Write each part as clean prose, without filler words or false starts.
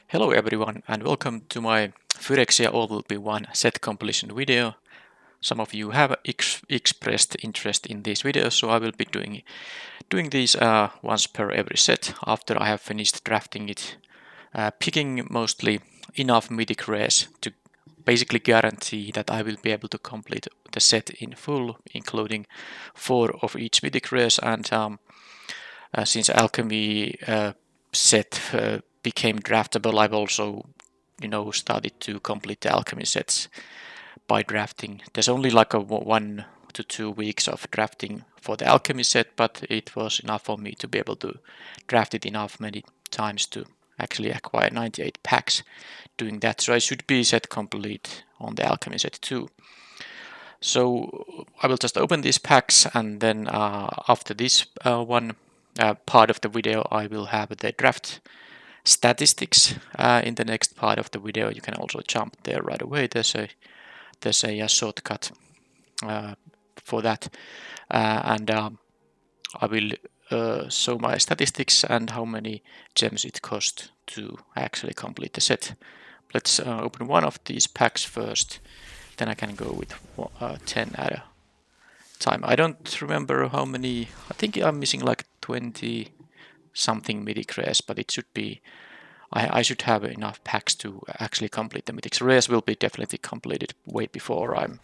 Hello everyone and welcome to my Phyrexia All Will Be One set completion video. Some of you have expressed interest in these videos, so I will be doing these once per every set after I have finished drafting it, picking mostly enough mythic rares to basically guarantee that I will be able to complete the set in full, including 4 of each mythic rares. And since Alchemy set became draftable, I've also started to complete the Alchemy sets by drafting. There's only like a 1 to 2 weeks of drafting for the Alchemy set, but it was enough for me to be able to draft it enough many times to actually acquire 98 packs doing that. So I should be set complete on the Alchemy set too. So I will just open these packs, and then after this one part of the video I will have the draft statistics. In the next part of the video you can also jump there right away. There's a shortcut for that, and I will show my statistics and how many gems it cost to actually complete the set. Let's open one of these packs first, then I can go with 10 at a time. I don't remember how many. I think I'm missing like 20 something mythic rares, but it should be I should have enough packs to actually complete the mythic rares. Will be definitely completed way before I'm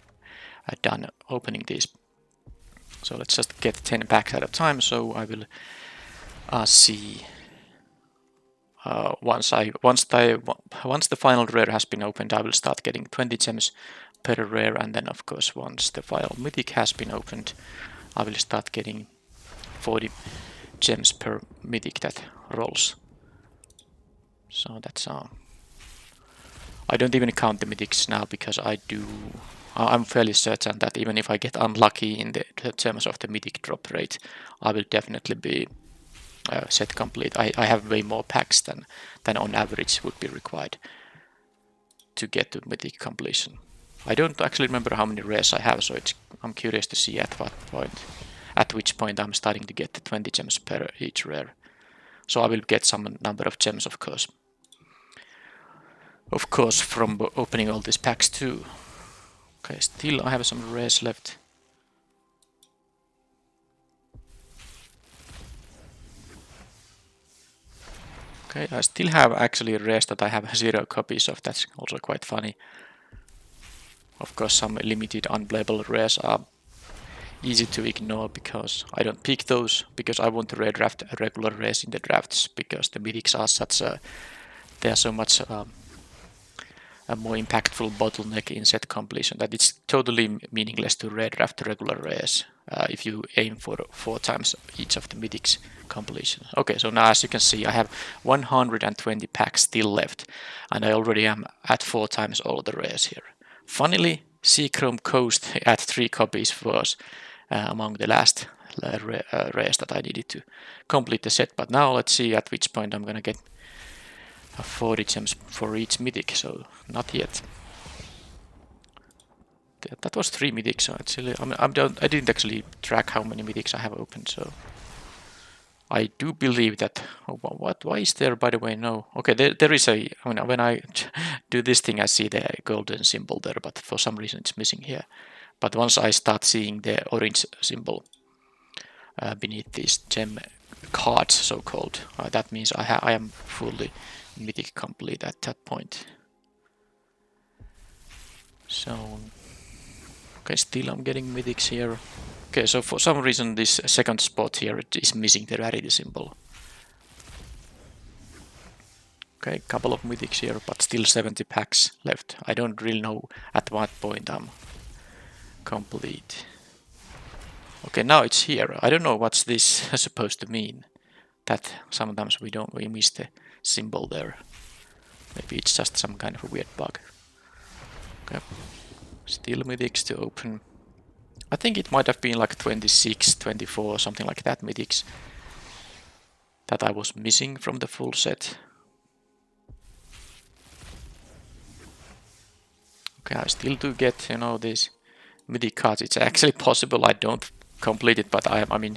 done opening these. So let's just get 10 packs at a time. So I will see once the final rare has been opened, I will start getting 20 gems per rare, and then of course once the final mythic has been opened, I will start getting 40 gems per mythic that rolls. So that's I don't even count the mythics now because I'm fairly certain that even if I get unlucky in the terms of the mythic drop rate, I will definitely be set complete. I have way more packs than on average would be required to get to mythic completion. I don't actually remember how many rares I have, so I'm curious to see at which point I'm starting to get the 20 gems per each rare. So I will get some number of gems, of course. Of course, from opening all these packs too. Okay, still I have some rares left. Okay, I still have actually rares that I have 0 copies of. That's also quite funny. Of course, some limited unplayable rares are easy to ignore because I don't pick those, because I want to redraft regular rares in the drafts, because the mythics are they are so much a more impactful bottleneck in set completion that it's totally meaningless to redraft regular rares if you aim for 4 times each of the mythics completion. Okay, so now as you can see I have 120 packs still left, and I already am at 4 times all the rares here. Funnily, Seachrome Coast at 3 copies was among the last rares that I needed to complete the set, but now let's see at which point I'm gonna get 40 gems for each mythic, so not yet. That was 3 mythics, so actually I didn't actually track how many mythics I have opened, so I do believe that. Oh, why is there, by the way, no? Okay, there is a. I mean, when I do this thing, I see the golden symbol there, but for some reason it's missing here. But once I start seeing the orange symbol beneath these gem cards, so-called, that means I am fully mythic complete at that point. So, okay, still I'm getting mythics here. Okay, so for some reason this second spot here is missing the rarity symbol. Okay, couple of mythics here, but still 70 packs left. I don't really know at what point I'm complete. Okay, now it's here. I don't know what's this supposed to mean. That sometimes we miss the symbol there. Maybe it's just some kind of a weird bug. Okay, still mythics to open. I think it might have been like 26, 24, something like that mythics that I was missing from the full set. Okay, I still do get, these mythic cards. It's actually possible I don't complete it, but I mean,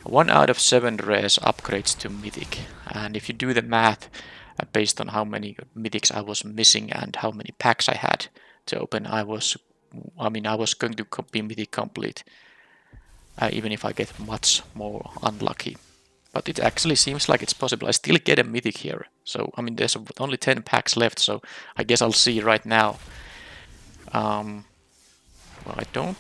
1 out of 7 rares upgrades to mythic. And if you do the math, based on how many mythics I was missing and how many packs I had to open. I was going to be mythic complete, even if I get much more unlucky. But it actually seems like it's possible. I still get a mythic here. So, I mean, there's only 10 packs left, so I guess I'll see right now. Well, I don't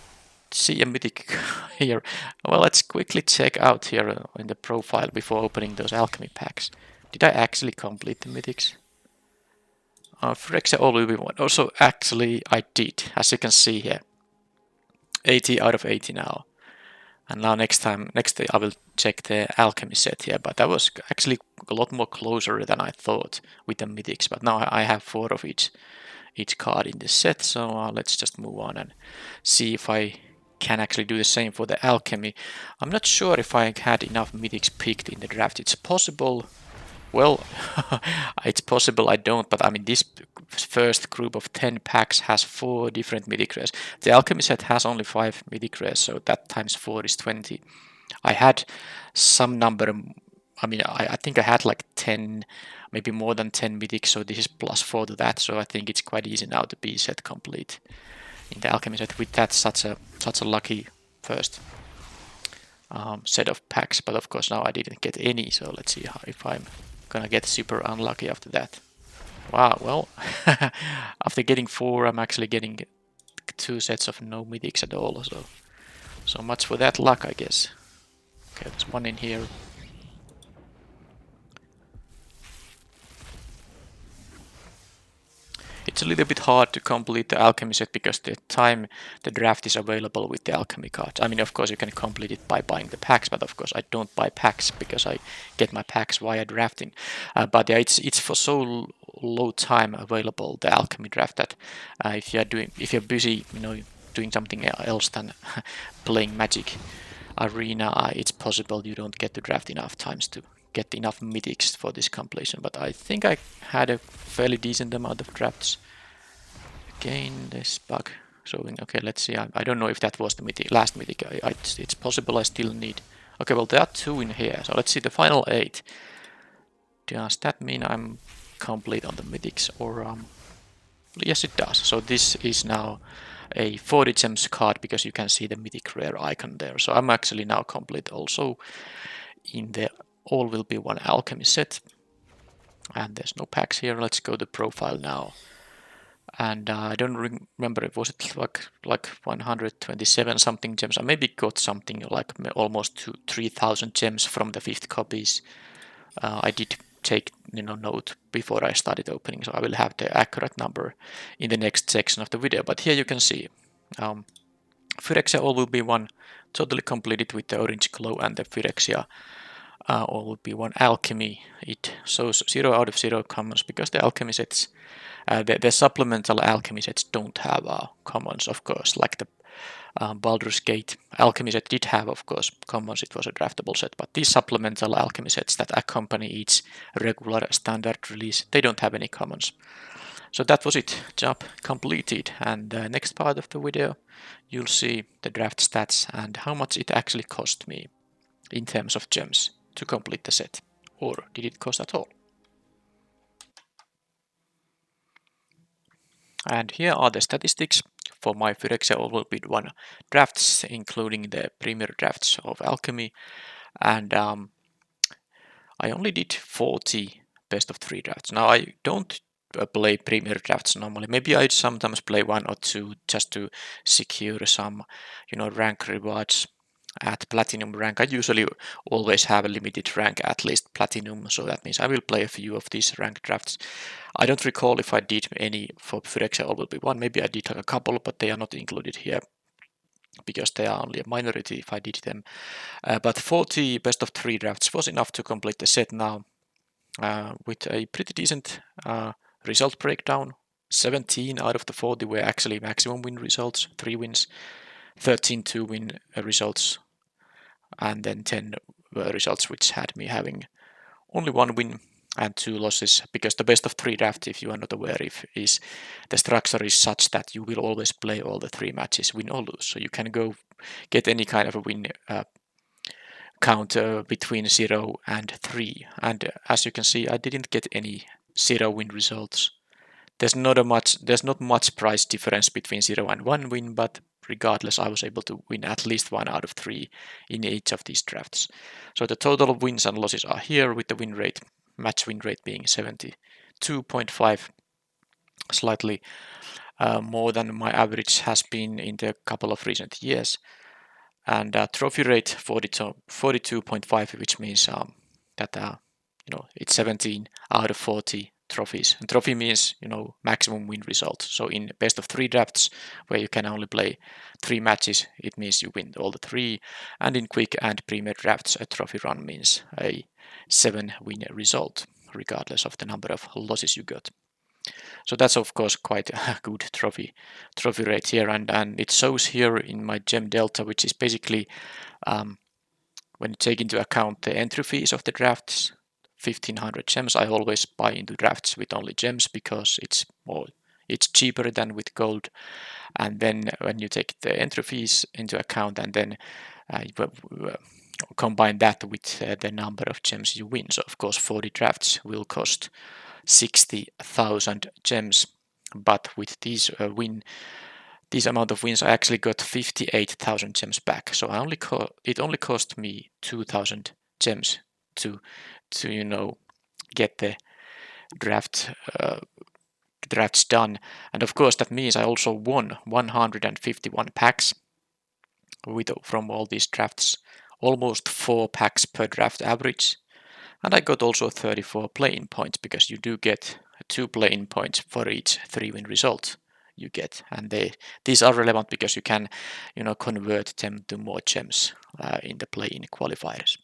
see a mythic here. Well, let's quickly check out here in the profile before opening those alchemy packs. Did I actually complete the mythics? Phyrexia all will be one. Also, actually, I did, as you can see here. 80 out of 80 now. And now next day I will check the alchemy set here, but that was actually a lot more closer than I thought with the mythics. But now I have 4 of each card in this set, so let's just move on and see if I can actually do the same for the alchemy. I'm not sure if I had enough mythics picked in the draft. It's possible. Well, it's possible I don't, but I mean, this first group of 10 packs has 4 different mythic rares. The alchemy set has only 5 mythic rares, so that times 4 is 20. I had some number, I mean, I think I had like 10, maybe more than 10 mythics, so this is plus 4 to that, so I think it's quite easy now to be set complete in the alchemy set with that such a lucky first set of packs. But of course now I didn't get any, so let's see if I'm gonna get super unlucky after that. Wow, well, after getting 4, I'm actually getting 2 sets of no mythics at all, so much for that luck, I guess. Okay, there's one in here. It's a little bit hard to complete the alchemy set because the time the draft is available with the alchemy cards. I mean, of course, you can complete it by buying the packs, but of course, I don't buy packs because I get my packs via drafting. But yeah, it's for so low time available, the alchemy draft, that if you're busy, doing something else than playing Magic Arena, it's possible you don't get to draft enough times to get enough mythics for this completion, but I think I had a fairly decent amount of drafts. Again, this bug showing. Okay, let's see. I don't know if that was the last mythic. It's possible I still need. Okay, well, there are 2 in here, so let's see the final 8. Does that mean I'm complete on the mythics, or yes, it does. So this is now a 40 gems card because you can see the mythic rare icon there. So I'm actually now complete also in the All Will Be One Alchemy set. And there's no packs here. Let's go to profile now. And I don't remember, was it like 127 something gems? I maybe got something like almost 3,000 gems from the 5th copies. I did take note before I started opening, so I will have the accurate number in the next section of the video. But here you can see Phyrexia All Will Be One totally completed with the orange glow, and the Phyrexia All Will Be One Alchemy. It shows 0 out of 0 commons because the alchemy sets, the supplemental alchemy sets don't have commons, of course, like the Baldur's Gate alchemy set did have, of course, commons. It was a draftable set, but these supplemental alchemy sets that accompany each regular standard release, they don't have any commons. So that was it, job completed, and next part of the video you'll see the draft stats and how much it actually cost me in terms of gems to complete the set, or did it cost at all? And here are the statistics for my Phyrexia All Will Be One drafts, including the premier drafts of Alchemy, and I only did 40 best of 3 drafts. Now I don't play premier drafts normally. Maybe I sometimes play 1 or 2 just to secure some, rank rewards at platinum rank. I usually always have a limited rank, at least platinum, so that means I will play a few of these rank drafts. I don't recall if I did any for Phyrexia All Will Be One. Maybe I did like a couple, but they are not included here because they are only a minority if I did them. But 40 best of 3 drafts was enough to complete the set now with a pretty decent result breakdown. 17 out of the 40 were actually maximum win results, 3 wins, 13 2-win results, and then 10 were results which had me having only 1 win and 2 losses, because the best of 3 draft, if you are not aware, is the structure is such that you will always play all the 3 matches, win or lose. So you can go get any kind of a win count between 0 and 3. And as you can see, I didn't get any 0 win results. There's not much price difference between 0 and 1 win, but regardless, I was able to win at least 1 out of 3 in each of these drafts. So the total of wins and losses are here, with the win rate, match win rate being 72.5, slightly more than my average has been in the couple of recent years. And trophy rate 42.5, which means that it's 17 out of 40 trophies. And trophy means maximum win result. So in best of 3 drafts, where you can only play 3 matches, it means you win all the 3. And in quick and premier drafts, a trophy run means a 7 win result, regardless of the number of losses you got. So that's of course quite a good trophy rate here, and it shows here in my gem delta, which is basically when you take into account the entry fees of the drafts, 1500 gems. I always buy into drafts with only gems because it's cheaper than with gold. And then when you take the entry fees into account and then combine that with the number of gems you win. So of course 40 drafts will cost 60,000 gems, but with these this amount of wins, I actually got 58,000 gems back. So it only cost me 2,000 gems to get the drafts done. And of course that means I also won 151 packs from all these drafts, almost 4 packs per draft average. And I got also 34 play-in points, because you do get 2 play-in points for each 3-win result you get, and these are relevant because you can convert them to more gems in the play-in qualifiers.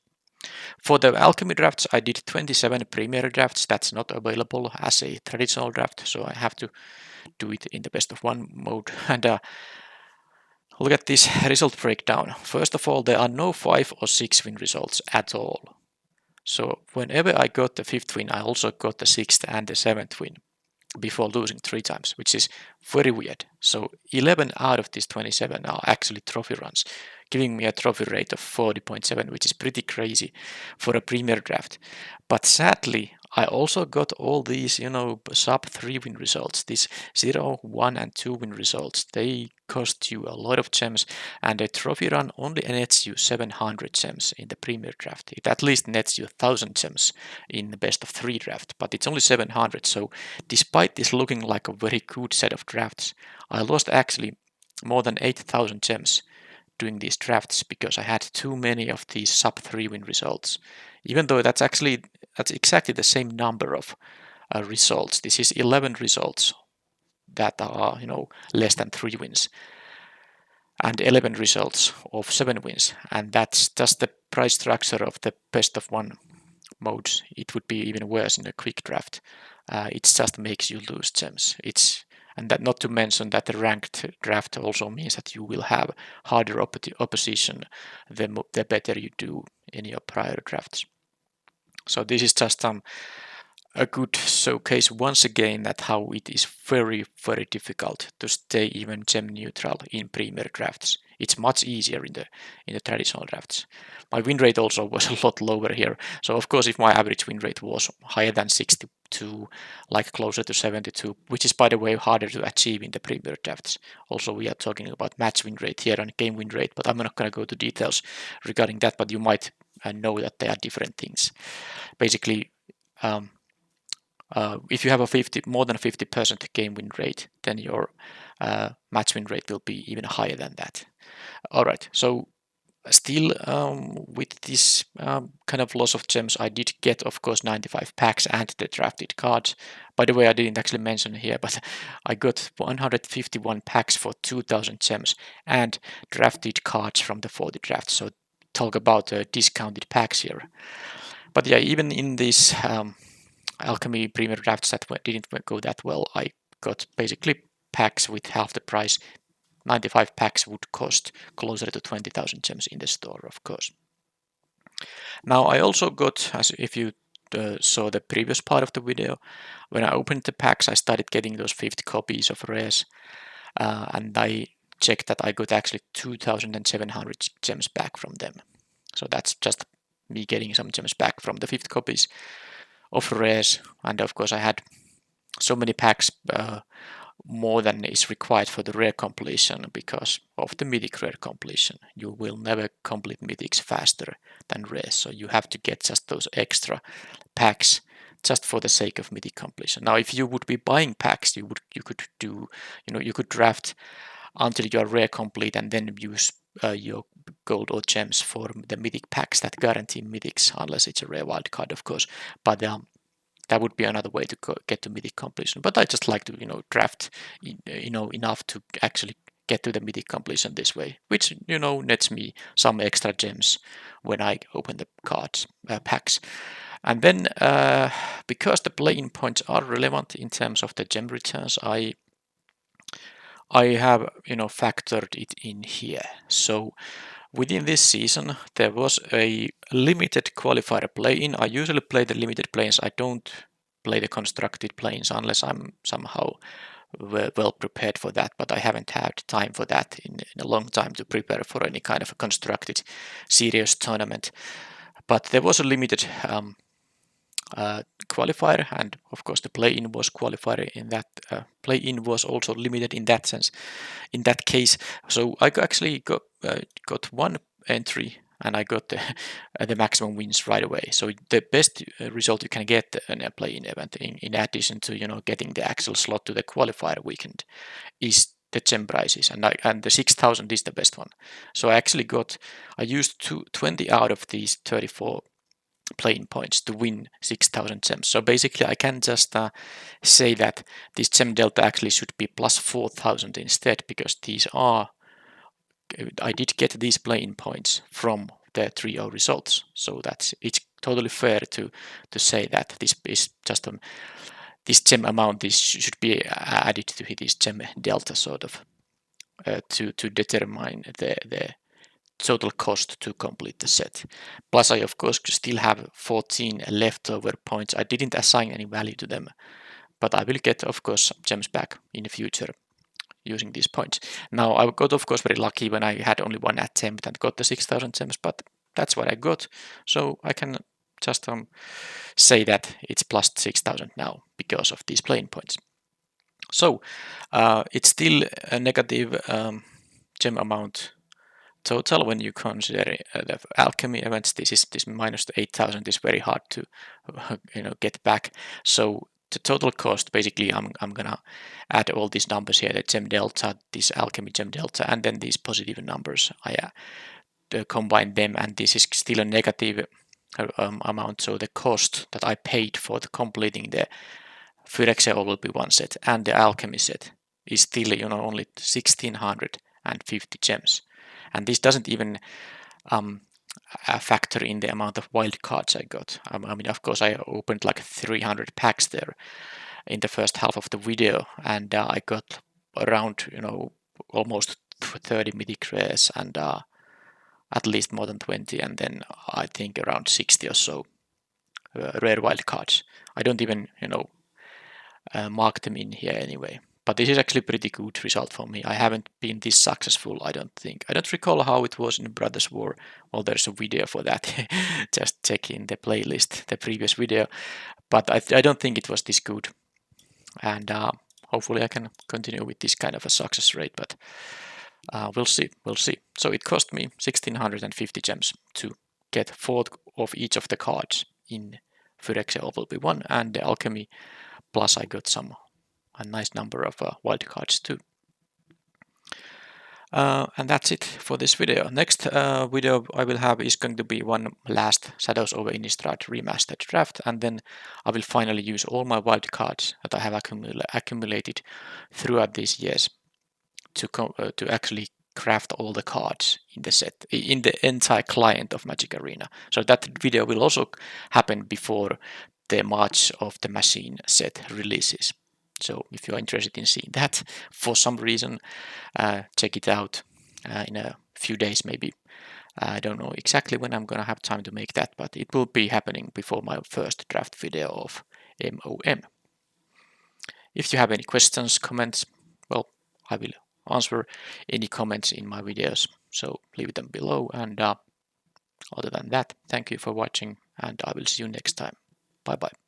For the alchemy drafts, I did 27 premier drafts. That's not available as a traditional draft, so I have to do it in the best of 1 mode. And look at this result breakdown. First of all, there are no 5 or 6 win results at all. So whenever I got the 5th win, I also got the 6th and the 7th win before losing 3 times, which is very weird. So 11 out of these 27 are actually trophy runs, giving me a trophy rate of 40.7, which is pretty crazy for a premier draft. But sadly, I also got all these, sub 3 win results, these 0, 1 and 2 win results. They cost you a lot of gems, and a trophy run only nets you 700 gems in the premier draft. It at least nets you 1000 gems in the best of 3 draft, but it's only 700. So despite this looking like a very good set of drafts, I lost actually more than 8,000 gems doing these drafts because I had too many of these sub 3 win results. Even though that's exactly the same number of results. This is 11 results that are less than 3 wins, and 11 results of 7 wins, and that's just the price structure of the best of 1 modes. It would be even worse in a quick draft. It just makes you lose gems. And that, not to mention that the ranked draft also means that you will have harder opposition the better you do in your prior drafts. So this is just a good showcase once again that how it is very, very difficult to stay even gem neutral in premier drafts. It's much easier in the traditional drafts. My win rate also was a lot lower here. So of course, if my average win rate was higher than 62, like closer to 72, which is by the way harder to achieve in the premier drafts. Also, we are talking about match win rate here and game win rate, but I'm not going to go to details regarding that, but you might know that they are different things. Basically, if you have a more than 50% game win rate, then your match win rate will be even higher than that. All right, so still with this kind of loss of gems, I did get, of course, 95 packs and the drafted cards. By the way, I didn't actually mention here, but I got 151 packs for 2,000 gems and drafted cards from the 40 drafts. So talk about discounted packs here. But yeah, even in these alchemy premier drafts that didn't go that well, I got basically packs with half the price. 95 packs would cost closer to 20,000 gems in the store, of course. Now I also got, as if you saw the previous part of the video, when I opened the packs, I started getting those 50 copies of rares, and I checked that I got actually 2,700 gems back from them. So that's just me getting some gems back from the 50 copies of rares, and of course I had so many packs more than is required for the rare completion because of the mythic rare completion. You will never complete mythics faster than rare, so you have to get just those extra packs just for the sake of mythic completion. Now, if you would be buying packs, you could do, you could draft until you are rare complete and then use your gold or gems for the mythic packs that guarantee mythics, unless it's a rare wildcard, of course. But that would be another way to get to mythic completion. But I just like to draft enough to actually get to the mythic completion this way, which nets me some extra gems when I open the cards packs. And then because the play-in points are relevant in terms of the gem returns, I have factored it in here. So within this season, there was a limited qualifier play-in. I usually play the limited play-ins. I don't play the constructed play-ins unless I'm somehow well prepared for that, but I haven't had time for that in a long time to prepare for any kind of a constructed serious tournament. But there was a limited qualifier, and of course the play-in was qualifier in that play-in was also limited in that sense. In that case, so I actually got one entry and I got the maximum wins right away. So the best result you can get in a play-in event, in addition to getting the actual slot to the qualifier weekend, is the gem prizes, and the 6,000 is the best one. So I used 20 out of these 34 play-in points to win 6,000 gems. So basically I can just say that this gem delta actually should be plus 4,000 instead, because I did get these play-in points from the 3-0 results. So it's totally fair to say that this is just this gem amount should be added to this gem delta sort of to determine the total cost to complete the set. Plus I of course still have 14 leftover points. I didn't assign any value to them, but I will get of course some gems back in the future using these points. Now I got of course very lucky when I had only one attempt and got the 6,000 gems, but that's what I got. So I can just say that it's plus 6,000 now because of these play-in points. So it's still a negative gem amount total when you consider the alchemy events. This minus 8,000 is very hard to get back. So the total cost, basically I'm gonna add all these numbers here, the gem delta, this alchemy gem delta, and then these positive numbers. I combine them, and this is still a negative amount. So the cost that I paid for completing the Phyrexia ONE set and the alchemy set is still only 1,650 gems. And this doesn't even factor in the amount of wild cards I got. I mean, of course, I opened like 300 packs there in the first half of the video, and I got around, almost 30 mythic rares and at least more than 20, and then I think around 60 or so rare wild cards. I don't even, mark them in here anyway. But this is actually a pretty good result for me. I haven't been this successful, I don't think. I don't recall how it was in Brothers War. Well, there's a video for that. Just check in the playlist, the previous video. But I don't think it was this good. And hopefully I can continue with this kind of a success rate. But we'll see. So it cost me 1,650 gems to get 4 of each of the cards in Phyrexia ONE and the Alchemy. Plus I got a nice number of wild cards too. And that's it for this video. Next video I will have is going to be one last Shadows over Innistrad remastered draft, and then I will finally use all my wild cards that I have accumulated throughout these years to actually craft all the cards in the set, in the entire client of Magic Arena. So that video will also happen before the March of the Machine set releases. So if you're interested in seeing that for some reason, check it out in a few days maybe. I don't know exactly when I'm gonna have time to make that, but it will be happening before my first draft video of MOM. If you have any questions, comments, well, I will answer any comments in my videos, so leave them below. And other than that, thank you for watching, and I will see you next time. Bye bye.